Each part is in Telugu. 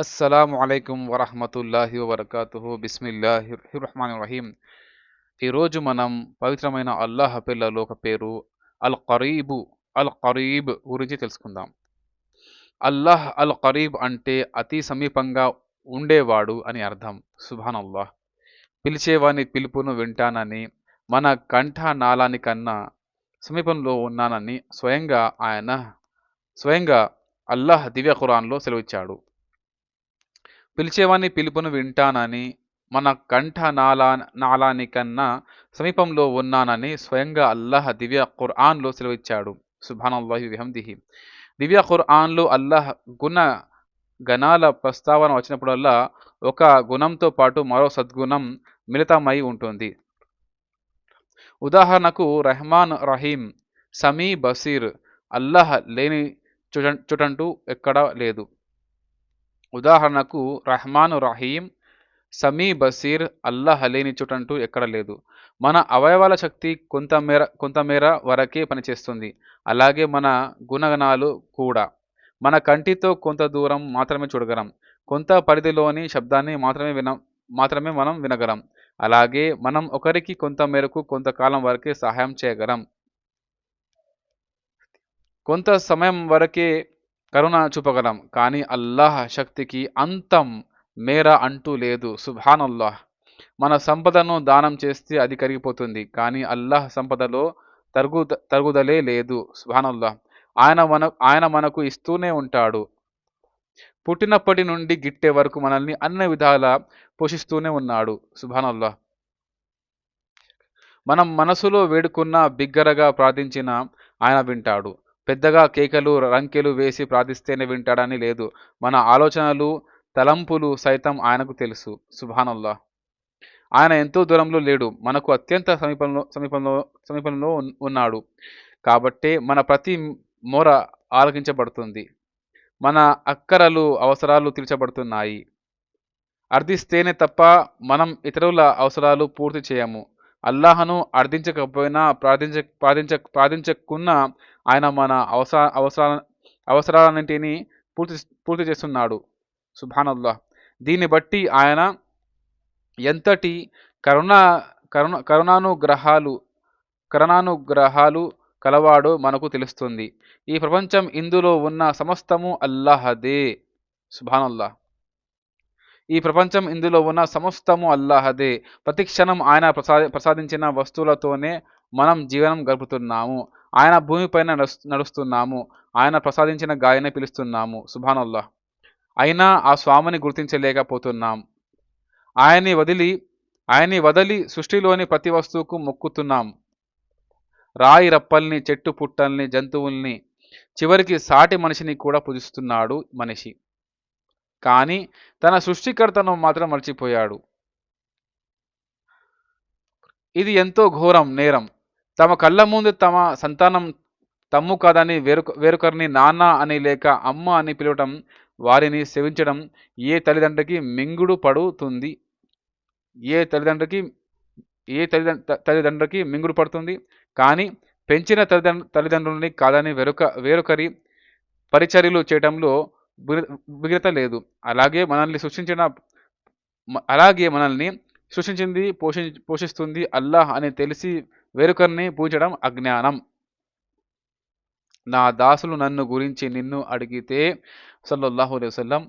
అస్సలాము అలైకుం వరహమతుల్లాహి వబర్కాతుహు బిస్మిల్లాహిర్ రహమానిర్ రహీం. ఈరోజు మనం పవిత్రమైన అల్లాహ్ పేర్లలో ఒక పేరు అల్ కరీబ్ గురించి తెలుసుకుందాం. అల్లాహ్ అల్ కరీబ్ అంటే అతి సమీపంగా ఉండేవాడు అని అర్థం. సుబ్హానల్లాహ్. పిలిచేవాని పిలుపును వింటానని, మన కంఠ నాళానికన్నా సమీపంలో ఉన్నానని స్వయంగా అల్లాహ్ దివ్య ఖురాన్లో సెలవిచ్చాడు. పిలిచేవాని పిలుపును వింటానని, మన కంఠ నాళానికన్నా సమీపంలో ఉన్నానని స్వయంగా అల్లాహ్ దివ్య ఖుర్ఆన్‌లో సెలవిచ్చాడు. సుబ్హానల్లాహి బిహమ్దిహి. దివ్య ఖుర్ఆన్‌లో అల్లాహ్ గుణ గణాల ప్రస్తావన వచ్చినప్పుడల్లా ఒక గుణంతో పాటు మరో సద్గుణం మిళితమై ఉంటుంది. ఉదాహరణకు రెహమాన్, రహీం, సమీ, బసీర్. అల్లాహ్ లేని చోటంటూ ఎక్కడా లేదు. ఉదాహరణకు రహమాను, రహీం, సమీ, బసీర్. అల్లాహ్ లేని చోటంటూ ఎక్కడ లేదు. మన అవయవాల శక్తి కొంతమేర వరకే పనిచేస్తుంది. అలాగే మన గుణగణాలు కూడా. మన కంటితో కొంత దూరం మాత్రమే చూడగలం. కొంత పరిధిలోని శబ్దాన్ని మాత్రమే మనం వినగలం. అలాగే మనం ఒకరికి కొంత మేరకు కొంతకాలం వరకే సహాయం చేయగలం. కొంత సమయం వరకే కరుణ చూపగలం. కానీ అల్లాహ్ శక్తికి అంతం మేర అంటూ లేదు. సుబ్హానల్లాహ్. మన సంపదను దానం చేస్తే అది కరిగిపోతుంది. కానీ అల్లాహ్ సంపదలో తరుగుదలే లేదు. సుబ్హానల్లాహ్. ఆయన మనకు ఇస్తూనే ఉంటాడు. పుట్టినప్పటి నుండి గిట్టే వరకు మనల్ని అన్ని విధాలా పోషిస్తూనే ఉన్నాడు. సుబ్హానల్లాహ్. మనం మనసులో వేడుకున్నా, బిగ్గరగా ప్రార్థించినా ఆయన వింటాడు. పెద్దగా కేకలు, రంకెలు వేసి ప్రార్థిస్తేనే వింటాడని లేదు. మన ఆలోచనలు, తలంపులు సైతం ఆయనకు తెలుసు. సుబ్హానల్లాహ్. ఆయన ఎంతో దూరంలో లేడు. మనకు అత్యంత సమీపంలో ఉన్నాడు. కాబట్టే మన ప్రతి మొర ఆలకించబడుతుంది. మన అక్కరలు, అవసరాలు తీర్చబడుతున్నాయి. అర్థిస్తేనే తప్ప మనం ఇతరుల అవసరాలు పూర్తి చేయము. అల్లాహను అర్థించకపోయినా, ప్రార్థించకున్నా ఆయన మన అవసరాలన్నింటినీ పూర్తి పూర్తి చేస్తున్నాడు. సుబ్హానల్లాహ్. దీన్ని బట్టి ఆయన ఎంతటి కరుణా కరుణ కరుణానుగ్రహాలు కలవాడో మనకు తెలుస్తుంది. ఈ ప్రపంచం, ఇందులో ఉన్న సమస్తము అల్లాహదే. సుబ్హానల్లాహ్. ఈ ప్రపంచం, ఇందులో ఉన్న సమస్తము అల్లాహదే. ప్రతి క్షణం ఆయన ప్రసాదించిన వస్తువులతోనే మనం జీవనం గడుపుతున్నాము. ఆయన భూమిపైన నడుస్తున్నాము. ఆయన ప్రసాదించిన గాలిని పిలుస్తున్నాము. సుబ్హానల్లాహ్. అయినా ఆ స్వామిని గుర్తించలేకపోతున్నాం. ఆయన్ని వదిలి సృష్టిలోని ప్రతి వస్తువుకు మొక్కుతున్నాం. రాయి రప్పల్ని, చెట్టు పుట్టల్ని, జంతువుల్ని, చివరికి సాటి మనిషిని కూడా పూజిస్తున్నాడు మనిషి. కానీ తన సృష్టికర్తను మాత్రం మర్చిపోయాడు. ఇది ఎంతో ఘోరం నేరం. తమ కళ్ళ ముందు తమ సంతానం తమ్ము కాదని వేరొకరిని నాన్న అని లేక అమ్మ అని పిలవటం, వారిని సేవించడం ఏ తల్లిదండ్రికి మింగుడు పడుతుంది? ఏ తల్లిదండ్రికి తల్లిదండ్రికి మింగుడు పడుతుంది? కానీ పెంచిన తల్లిదండ్రులని కాదని వేరొకరి పరిచర్యలు చేయటంలో విఘ్నత లేదు. అలాగే మనల్ని సృష్టించింది, పోషిస్తుంది అల్లాహ్ అని తెలిసి వేరొకరిని పూజించడం అజ్ఞానం. నా దాసులు నన్ను గురించి నిన్ను అడిగితే సల్లల్లాహు అలైహి వసల్లం,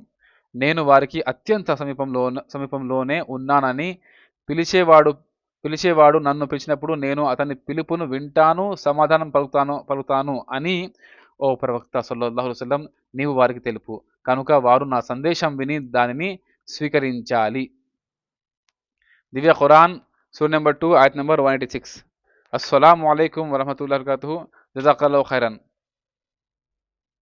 నేను వారికి అత్యంత సమీపంలోనే ఉన్నానని, పిలిచేవాడు నన్ను పిలిచినప్పుడు నేను అతని పిలుపును వింటాను, సమాధానం పలుకుతాను అని ఓ ప్రవక్త సల్లల్లాహు అలైహి వసల్లం నీవు వారికి తెలుపు. కనుక వారు నా సందేశం విని దానిని స్వీకరించాలి. దివ్య ఖురాన్ సూరా నెంబర్ 2 ఆయత్ నెంబర్ 186. అస్సలాము అలైకుం వరహమతుల్లాహి వబరకాతుహు. జజాకల్లాహు ఖైరన్.